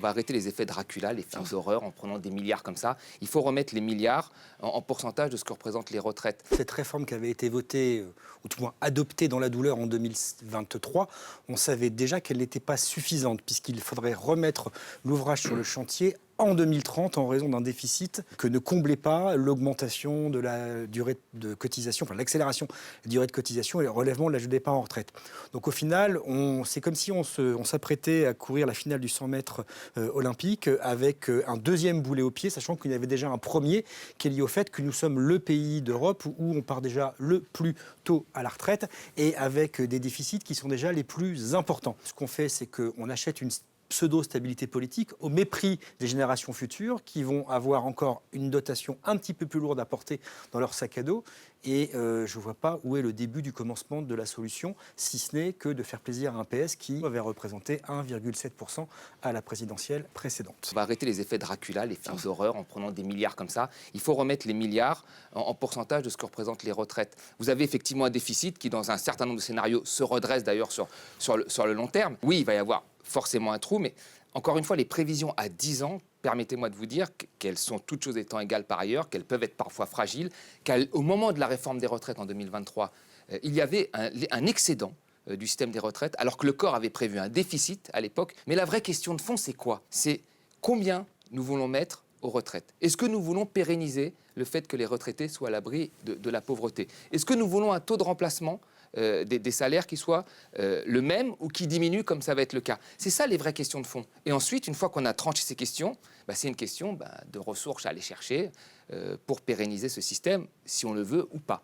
On va arrêter les effets Dracula, les films d'horreur en prenant des milliards comme ça. Il faut remettre les milliards en pourcentage de ce que représentent les retraites. Cette réforme qui avait été votée, ou tout moins adoptée dans la douleur en 2023, on savait déjà qu'elle n'était pas suffisante, puisqu'il faudrait remettre l'ouvrage sur le chantier en 2030 en raison d'un déficit que ne comblait pas l'augmentation de la durée de cotisation, enfin l'accélération de la durée de cotisation et le relèvement de l'âge de départ en retraite. Donc au final, c'est comme si on s'apprêtait à courir la finale du 100 mètres olympique avec un deuxième boulet au pied, sachant qu'il y avait déjà un premier qui est lié au fait que nous sommes le pays d'Europe où on part déjà le plus tôt à la retraite et avec des déficits qui sont déjà les plus importants. Ce qu'on fait, c'est qu'on achète une pseudo-stabilité politique au mépris des générations futures qui vont avoir encore une dotation un petit peu plus lourde à porter dans leur sac à dos. Et je ne vois pas où est le début du commencement de la solution, si ce n'est que de faire plaisir à un PS qui avait représenté 1,7% à la présidentielle précédente. On va arrêter les effets Dracula, les films d'horreur en prenant des milliards comme ça. Il faut remettre les milliards en pourcentage de ce que représentent les retraites. Vous avez effectivement un déficit qui, dans un certain nombre de scénarios, se redresse d'ailleurs sur le long terme. Oui, il va y avoir forcément un trou, mais encore une fois, les prévisions à 10 ans, permettez-moi de vous dire qu'elles sont toutes choses étant égales par ailleurs, qu'elles peuvent être parfois fragiles, qu'au moment de la réforme des retraites en 2023, il y avait un excédent du système des retraites, alors que le corps avait prévu un déficit à l'époque. Mais la vraie question de fond, c'est quoi? C'est combien nous voulons mettre aux retraites? Est-ce que nous voulons pérenniser le fait que les retraités soient à l'abri de la pauvreté? Est-ce que nous voulons un taux de remplacement des salaires qui soient le même ou qui diminuent comme ça va être le cas? C'est ça les vraies questions de fond. Et ensuite, une fois qu'on a tranché ces questions, c'est une question de ressources à aller chercher pour pérenniser ce système, si on le veut ou pas.